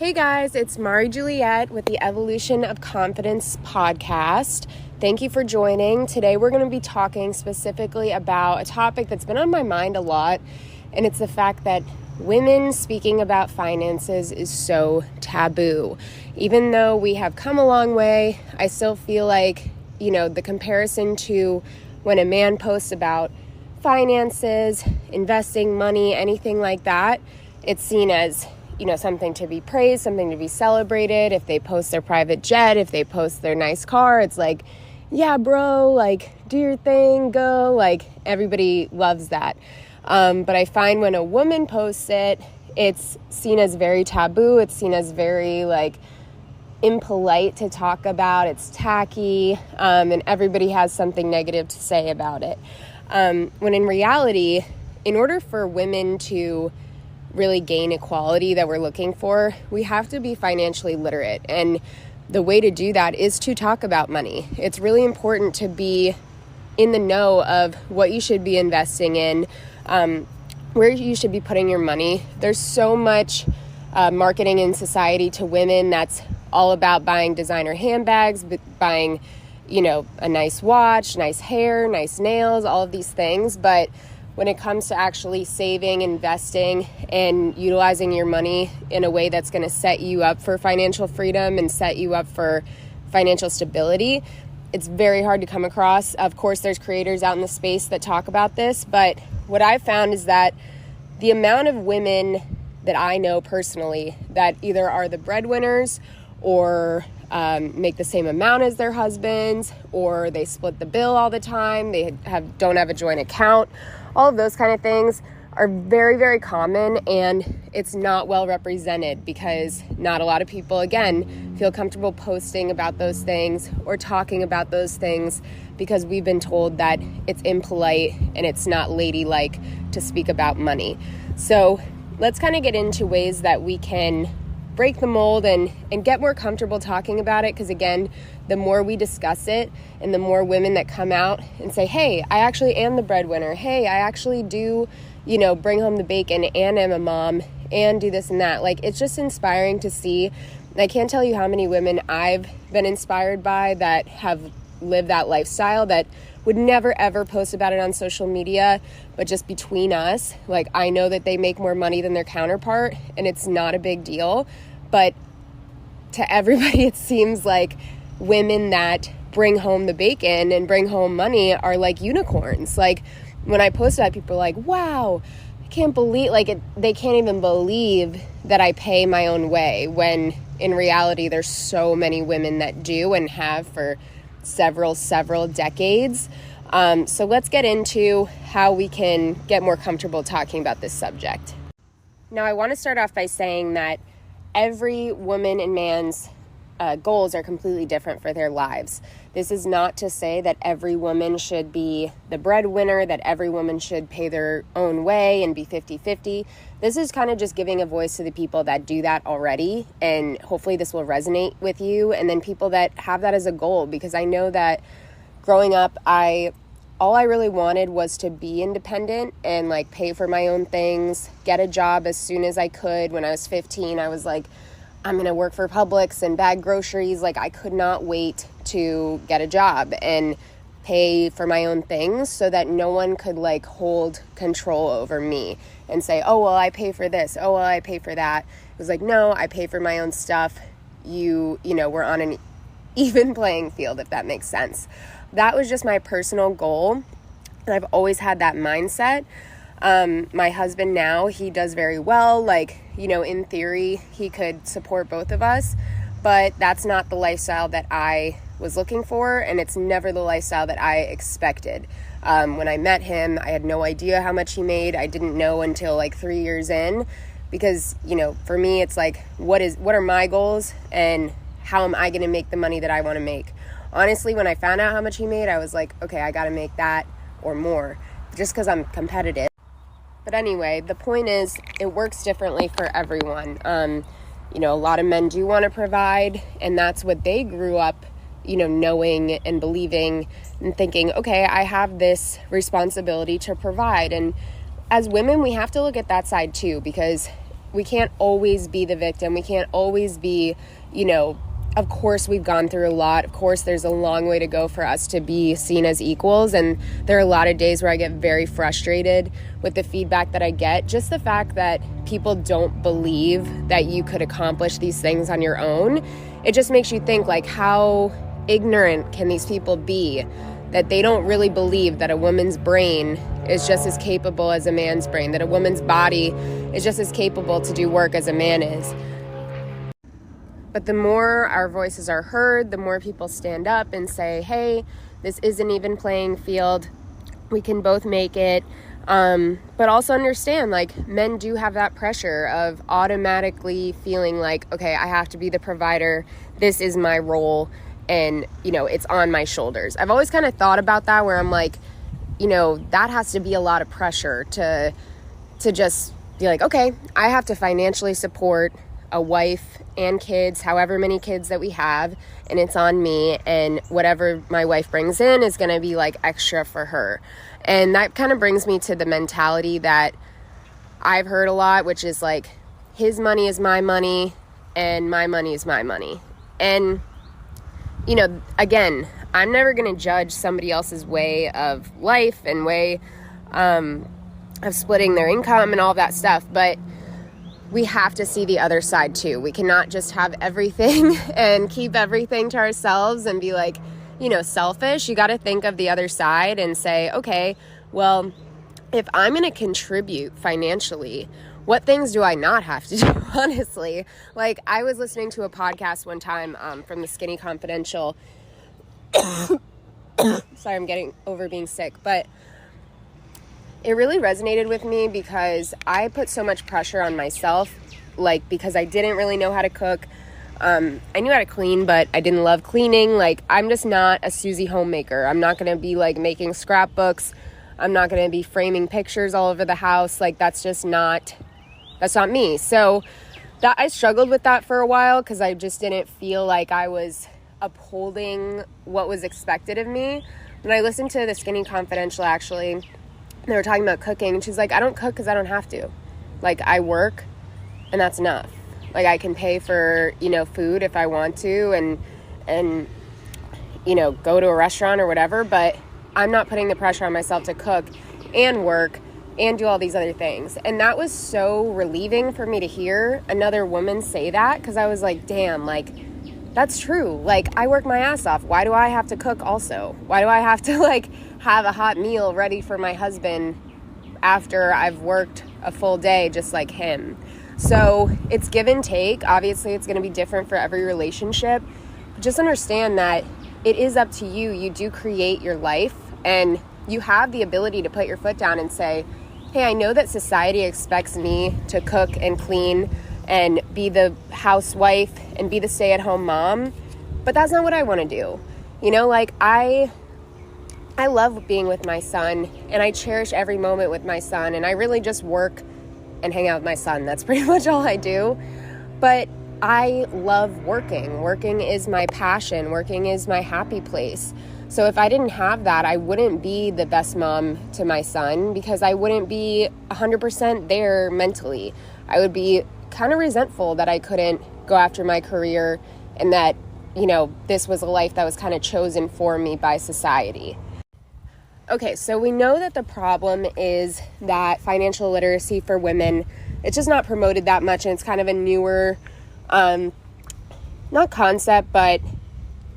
Hey guys, it's Juliette with the Evolution of Confidence podcast. Thank you for joining. Today we're going to be talking specifically about a topic that's been on my mind a lot, and it's the fact that women speaking about finances is so taboo. Even though we have come a long way, I still feel like, the comparison to when a man posts about finances, investing, money, anything like that, it's seen as something to be praised, something to be celebrated. If they post their private jet, if they post their nice car, it's like, yeah, bro, do your thing, go. Everybody loves that. But I find when a woman posts it, it's seen as very taboo. It's seen as very, impolite to talk about. It's tacky, and everybody has something negative to say about it. When in reality, in order for women to really gain equality that we're looking for, we have to be financially literate. And the way to do that is to talk about money. It's really important to be in the know of what you should be investing in, where you should be putting your money. There's so much marketing in society to women that's all about buying designer handbags, buying, a nice watch, nice hair, nice nails, all of these things. But when it comes to actually saving, investing, and utilizing your money in a way that's going to set you up for financial freedom and set you up for financial stability, it's very hard to come across. Of course, there's creators out in the space that talk about this, but what I've found is that the amount of women that I know personally that either are the breadwinners or make the same amount as their husbands, or they split the bill all the time, they don't have a joint account, all of those kind of things are very, very common, and it's not well represented because not a lot of people, again, feel comfortable posting about those things or talking about those things because we've been told that it's impolite and it's not ladylike to speak about money. So let's kind of get into ways that we can break the mold and get more comfortable talking about it, because again, the more we discuss it and the more women that come out and say, hey, I actually am the breadwinner, hey, I actually do, bring home the bacon and am a mom and do this and that. It's just inspiring to see. And I can't tell you how many women I've been inspired by that have lived that lifestyle that would never ever post about it on social media, but just between us, I know that they make more money than their counterpart and it's not a big deal. But to everybody, it seems like women that bring home the bacon and bring home money are like unicorns. When I post that, people are like, wow, I can't believe, they can't even believe that I pay my own way, when in reality, there's so many women that do and have for several decades. So let's get into how we can get more comfortable talking about this subject. Now, I want to start off by saying that every woman and man's goals are completely different for their lives. This is not to say that every woman should be the breadwinner, that every woman should pay their own way and be 50-50. This is kind of just giving a voice to the people that do that already, and hopefully this will resonate with you, and then people that have that as a goal, because I know that growing up, all I really wanted was to be independent and pay for my own things, get a job as soon as I could. When I was 15, I was like, I'm going to work for Publix and bag groceries. I could not wait to get a job and pay for my own things so that no one could hold control over me and say, oh, well, I pay for this. Oh, well, I pay for that. It was no, I pay for my own stuff. We're on an even playing field, if that makes sense. That was just my personal goal, and I've always had that mindset. My husband now, he does very well. In theory, he could support both of us, but that's not the lifestyle that I was looking for, and it's never the lifestyle that I expected. When I met him, I had no idea how much he made. I didn't know until 3 years in, because, for me, it's what are my goals and how am I going to make the money that I want to make? Honestly, when I found out how much he made, I was like, okay, I got to make that or more, just because I'm competitive. But anyway, the point is, it works differently for everyone. A lot of men do want to provide, and that's what they grew up, knowing and believing and thinking, okay, I have this responsibility to provide. And as women, we have to look at that side too, because we can't always be the victim. We can't always be, of course we've gone through a lot. Of course there's a long way to go for us to be seen as equals. And there are a lot of days where I get very frustrated with the feedback that I get. Just the fact that people don't believe that you could accomplish these things on your own. It just makes you think, like, how ignorant can these people be that they don't really believe that a woman's brain is just as capable as a man's brain, that a woman's body is just as capable to do work as a man is. But the more our voices are heard, the more people stand up and say, hey, this is an even playing field. We can both make it. But also understand, like, men do have that pressure of automatically feeling like, okay, I have to be the provider. This is my role. And, it's on my shoulders. I've always kind of thought about that, where I'm like, that has to be a lot of pressure to just be like, okay, I have to financially support a wife and kids, however many kids that we have, and it's on me, and whatever my wife brings in is going to be like extra for her. And that kind of brings me to the mentality that I've heard a lot, which is like, his money is my money and my money is my money. And again, I'm never going to judge somebody else's way of life and way of splitting their income and all of that stuff, but we have to see the other side too. We cannot just have everything and keep everything to ourselves and be like, selfish. You got to think of the other side and say, okay, well, if I'm going to contribute financially, what things do I not have to do, honestly? Like, I was listening to a podcast one time from the Skinny Confidential. Sorry, I'm getting over being sick. But it really resonated with me because I put so much pressure on myself, like, because I didn't really know how to cook. I knew how to clean, but I didn't love cleaning. Like, I'm just not a Susie homemaker. I'm not going to be, like, making scrapbooks. I'm not going to be framing pictures all over the house. Like, that's not me. So that I struggled with that for a while because I just didn't feel like I was upholding what was expected of me. When I listened to the Skinny Confidential, actually, they were talking about cooking, and she's like, I don't cook because I don't have to. Like, I work, and that's enough. Like, I can pay for, food if I want to and go to a restaurant or whatever, but I'm not putting the pressure on myself to cook and work and do all these other things. And that was so relieving for me to hear another woman say that, because I was like, damn, like, that's true. Like, I work my ass off. Why do I have to cook also? Why do I have to, like, have a hot meal ready for my husband after I've worked a full day just like him? So it's give and take. Obviously, it's going to be different for every relationship. But just understand that it is up to you. You do create your life, and you have the ability to put your foot down and say, hey, I know that society expects me to cook and clean and be the housewife and be the stay-at-home mom, but that's not what I want to do. Like, I love being with my son, and I cherish every moment with my son, and I really just work and hang out with my son. That's pretty much all I do. But I love working. Working is my passion. Working is my happy place. So if I didn't have that, I wouldn't be the best mom to my son, because I wouldn't be 100% there mentally. I would be kind of resentful that I couldn't go after my career, and that, this was a life that was kind of chosen for me by society. Okay, so we know that the problem is that financial literacy for women, it's just not promoted that much, and it's kind of a newer, not concept, but,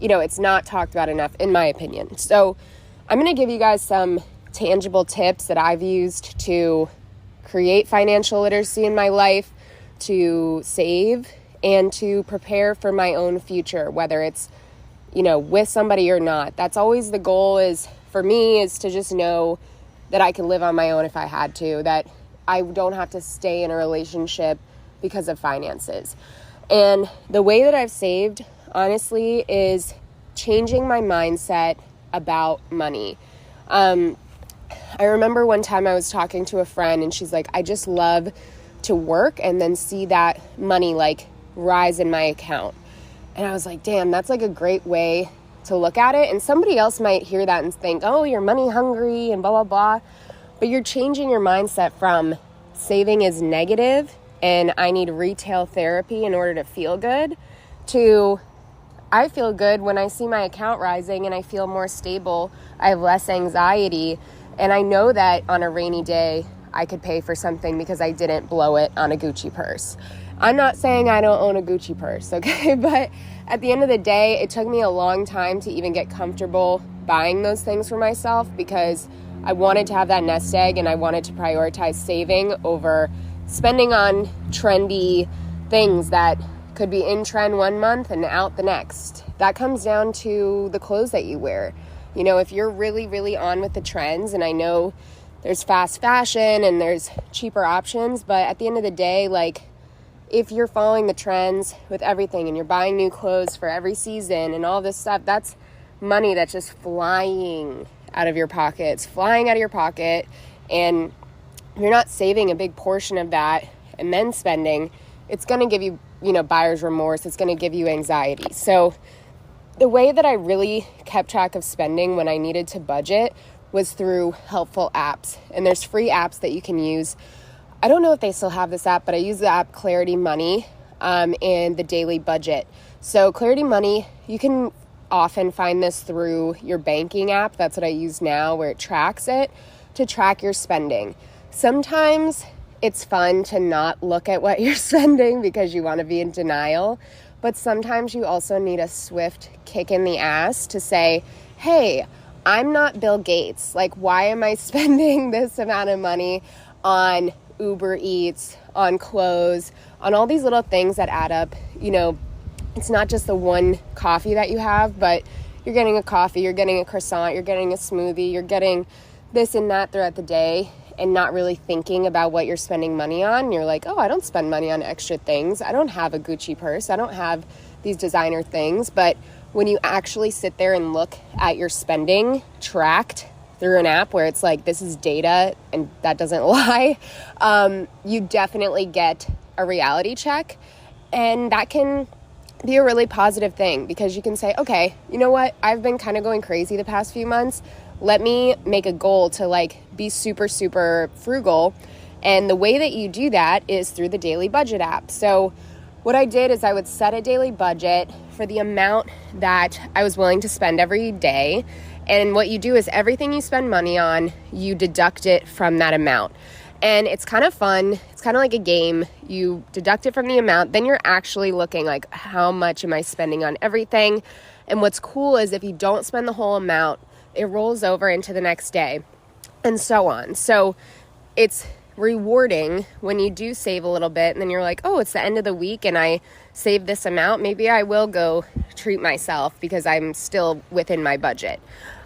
it's not talked about enough, in my opinion. So I'm going to give you guys some tangible tips that I've used to create financial literacy in my life, to save, and to prepare for my own future, whether it's, with somebody or not. That's always the goal, is for me, is to just know that I can live on my own if I had to, that I don't have to stay in a relationship because of finances. And the way that I've saved, honestly, is changing my mindset about money. I remember one time I was talking to a friend, and she's like, I just love to work and then see that money like rise in my account. And I was like, damn, that's like a great way to look at it. And somebody else might hear that and think, oh, you're money hungry and blah, blah, blah. But you're changing your mindset from saving is negative and I need retail therapy in order to feel good, to I feel good when I see my account rising and I feel more stable, I have less anxiety, and I know that on a rainy day I could pay for something because I didn't blow it on a Gucci purse. I'm not saying I don't own a Gucci purse, okay? But at the end of the day, it took me a long time to even get comfortable buying those things for myself because I wanted to have that nest egg and I wanted to prioritize saving over spending on trendy things that could be in trend one month and out the next. That comes down to the clothes that you wear. You know, if you're really, really on with the trends, and I know there's fast fashion and there's cheaper options, but at the end of the day, like, if you're following the trends with everything and you're buying new clothes for every season and all this stuff, that's money that's just flying out of your pocket. It's flying out of your pocket, and you're not saving a big portion of that and then spending. It's going to give you, buyer's remorse. It's going to give you anxiety. So the way that I really kept track of spending when I needed to budget was through helpful apps. And there's free apps that you can use. I don't know if they still have this app, but I use the app Clarity Money and the Daily Budget. So Clarity Money, you can often find this through your banking app. That's what I use now, where it tracks it to track your spending. Sometimes it's fun to not look at what you're spending because you want to be in denial. But sometimes you also need a swift kick in the ass to say, hey, I'm not Bill Gates. Like, why am I spending this amount of money on Uber Eats, on clothes, on all these little things that add up? It's not just the one coffee that you have, but you're getting a coffee, you're getting a croissant, you're getting a smoothie, you're getting this and that throughout the day, and not really thinking about what you're spending money on. You're like, oh, I don't spend money on extra things. I don't have a Gucci purse. I don't have these designer things. But when you actually sit there and look at your spending tracked through an app where it's like, this is data and that doesn't lie, you definitely get a reality check. And that can be a really positive thing because you can say, okay, you know what? I've been kind of going crazy the past few months. Let me make a goal to be super, super frugal. And the way that you do that is through the Daily Budget app. So what I did is I would set a daily budget for the amount that I was willing to spend every day. And what you do is everything you spend money on, you deduct it from that amount. And it's kind of fun. It's kind of like a game. You deduct it from the amount. Then you're actually looking like, how much am I spending on everything? And what's cool is if you don't spend the whole amount, it rolls over into the next day and so on. So it's rewarding when you do save a little bit and then you're like, oh, it's the end of the week and I saved this amount. Maybe I will go treat myself because I'm still within my budget.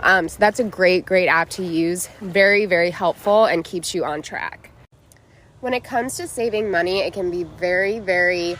So that's a great, great app to use. Very, very helpful and keeps you on track. When it comes to saving money, it can be very, very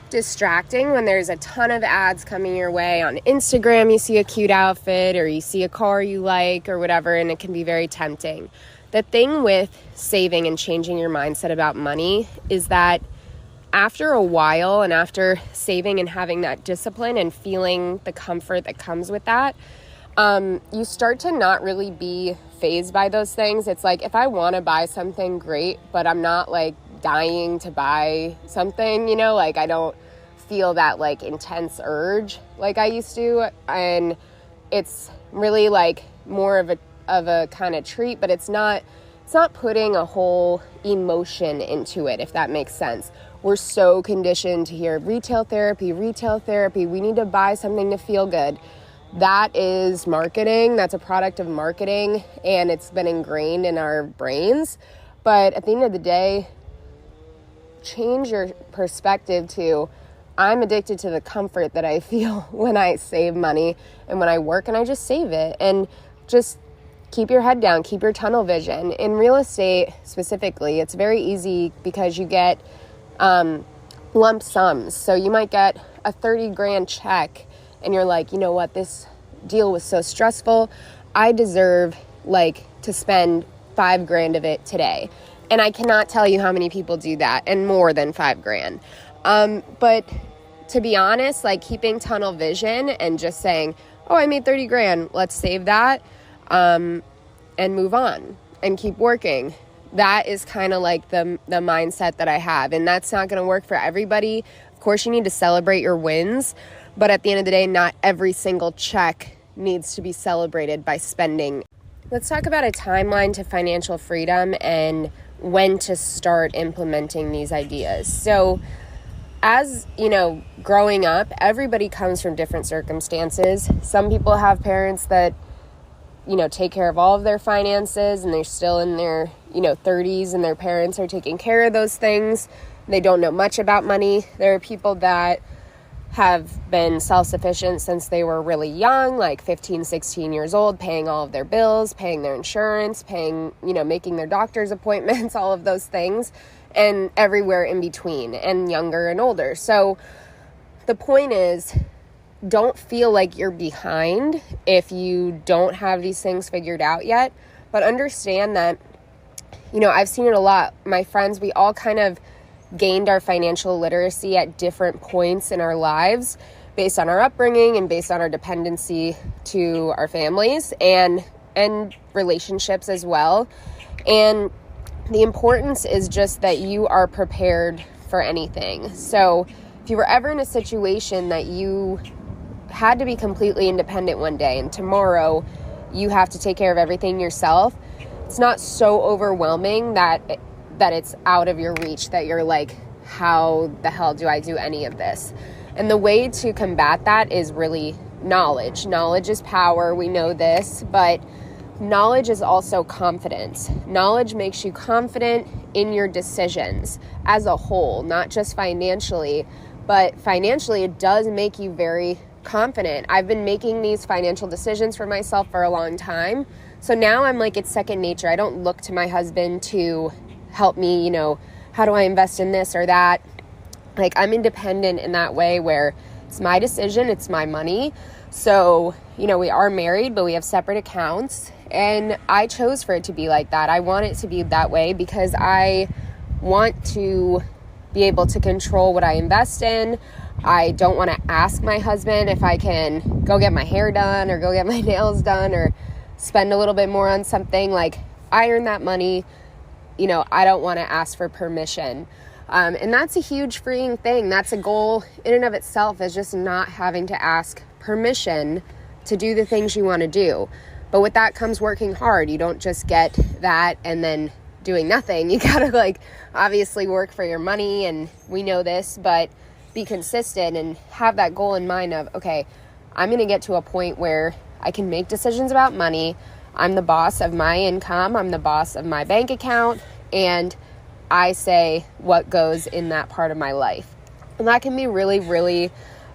distracting when there's a ton of ads coming your way. On Instagram, you see a cute outfit or you see a car you like or whatever, and it can be very tempting. The thing with saving and changing your mindset about money is that after a while and after saving and having that discipline and feeling the comfort that comes with that, you start to not really be fazed by those things. It's like, if I want to buy something, great, but I'm not dying to buy something, I don't feel that intense urge like I used to. And it's really more of a kind of treat, but it's not putting a whole emotion into it, if that makes sense. We're so conditioned to hear retail therapy. We need to buy something to feel good. That is marketing. That's a product of marketing, and it's been ingrained in our brains. But at the end of the day, change your perspective to, I'm addicted to the comfort that I feel when I save money and when I work and I just save it. And just keep your head down, keep your tunnel vision. In real estate specifically, it's very easy because you get lump sums. So you might get a 30 grand check and you're like, you know what, this deal was so stressful. I deserve to spend 5 grand of it today. And I cannot tell you how many people do that, and more than 5 grand. But to be honest, keeping tunnel vision and just saying, oh, I made 30 grand, let's save that, and move on and keep working. That is kind of like the mindset that I have. And that's not going to work for everybody. Of course, you need to celebrate your wins. But at the end of the day, not every single check needs to be celebrated by spending. Let's talk about a timeline to financial freedom and when to start implementing these ideas. So as, growing up, everybody comes from different circumstances. Some people have parents that, take care of all of their finances and they're still in their, 30s and their parents are taking care of those things. They don't know much about money. There are people that have been self-sufficient since they were really young, like 15, 16 years old, paying all of their bills, paying their insurance, paying, making their doctor's appointments, all of those things, and everywhere in between, and younger and older. So the point is, don't feel like you're behind if you don't have these things figured out yet, but understand that, I've seen it a lot. My friends, we all kind of gained our financial literacy at different points in our lives based on our upbringing and based on our dependency to our families and relationships as well. And the importance is just that you are prepared for anything. So if you were ever in a situation that you had to be completely independent one day and tomorrow you have to take care of everything yourself, it's not so overwhelming that it's out of your reach, that you're like, how the hell do I do any of this? And the way to combat that is really knowledge. Knowledge is power. We know this, but knowledge is also confidence. Knowledge makes you confident in your decisions as a whole, not just financially, but financially it does make you very confident. I've been making these financial decisions for myself for a long time. So now I'm like, it's second nature. I don't look to my husband to help me, how do I invest in this or that? Like, I'm independent in that way where it's my decision, it's my money. So, we are married, but we have separate accounts. And I chose for it to be like that. I want it to be that way because I want to be able to control what I invest in. I don't want to ask my husband if I can go get my hair done or go get my nails done or spend a little bit more on something. Like, I earn that money. I don't want to ask for permission. And that's a huge freeing thing. That's a goal in and of itself, is just not having to ask permission to do the things you want to do. But with that comes working hard. You don't just get that and then doing nothing. You got to obviously work for your money, and we know this, but be consistent and have that goal in mind of, okay, I'm going to get to a point where I can make decisions about money. I'm the boss of my income. I'm the boss of my bank account, and I say what goes in that part of my life. And that can be really, really,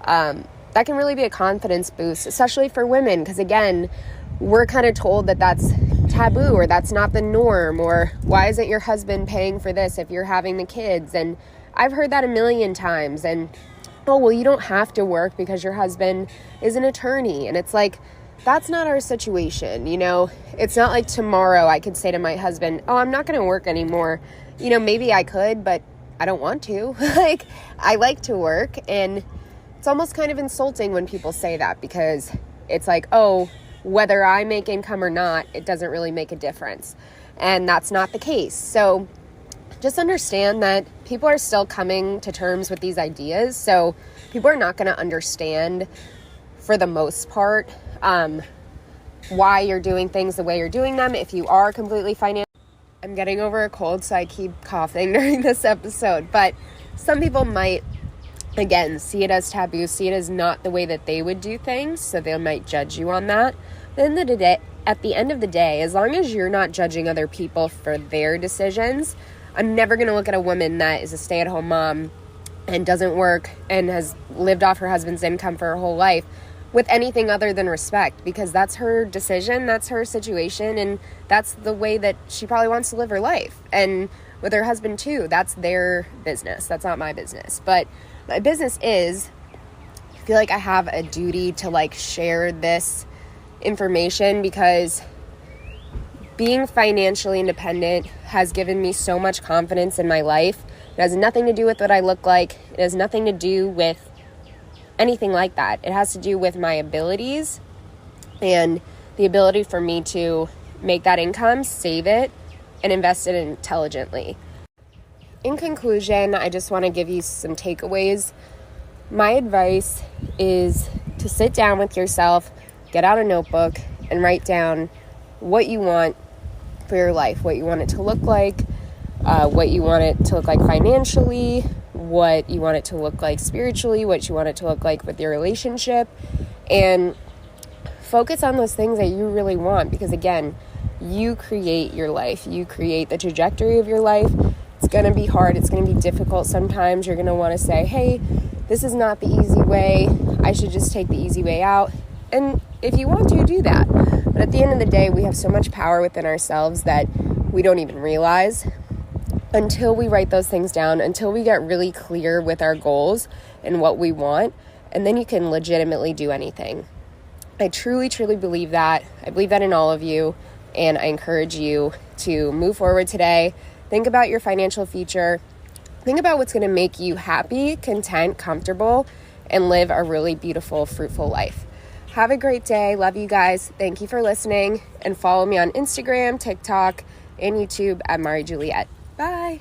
that can really be a confidence boost, especially for women. Because again, we're kind of told that that's taboo or that's not the norm, or why isn't your husband paying for this if you're having the kids? And I've heard that a million times. And, oh, well, you don't have to work because your husband is an attorney. And it's like, that's not our situation. It's not like tomorrow I could say to my husband, oh, I'm not going to work anymore. Maybe I could, but I don't want to. I like to work. And it's almost kind of insulting when people say that, because it's like, oh, whether I make income or not, it doesn't really make a difference. And that's not the case. So just understand that people are still coming to terms with these ideas. So people are not going to understand, for the most part, why you're doing things the way you're doing them. If you are completely financial, I'm getting over a cold, so I keep coughing during this episode, but some people might, again, see it as taboo, see it as not the way that they would do things, so they might judge you on that. At the end of the day, as long as you're not judging other people for their decisions, I'm never going to look at a woman that is a stay-at-home mom and doesn't work and has lived off her husband's income for her whole life with anything other than respect, because that's her decision, that's her situation, and that's the way that she probably wants to live her life. And with her husband too, that's their business. That's not my business. But my business is, I feel like I have a duty to share this information, because being financially independent has given me so much confidence in my life. It has nothing to do with what I look like. It has nothing to do with anything like that. It has to do with my abilities and the ability for me to make that income, save it, and invest it intelligently. In conclusion, I just want to give you some takeaways. My advice is to sit down with yourself, get out a notebook, and write down what you want for your life, what you want it to look like, what you want it to look like financially, what you want it to look like spiritually, what you want it to look like with your relationship, and focus on those things that you really want, because again, you create your life. You create the trajectory of your life. It's going to be hard. It's going to be difficult sometimes. You're going to want to say, hey, this is not the easy way. I should just take the easy way out. And if you want to, do that. But at the end of the day, we have so much power within ourselves that we don't even realize until we write those things down, until we get really clear with our goals and what we want. And then you can legitimately do anything. I truly, truly believe that. I believe that in all of you. And I encourage you to move forward today. Think about your financial future. Think about what's going to make you happy, content, comfortable, and live a really beautiful, fruitful life. Have a great day. Love you guys. Thank you for listening. And follow me on Instagram, TikTok, and YouTube at Juliette. Bye.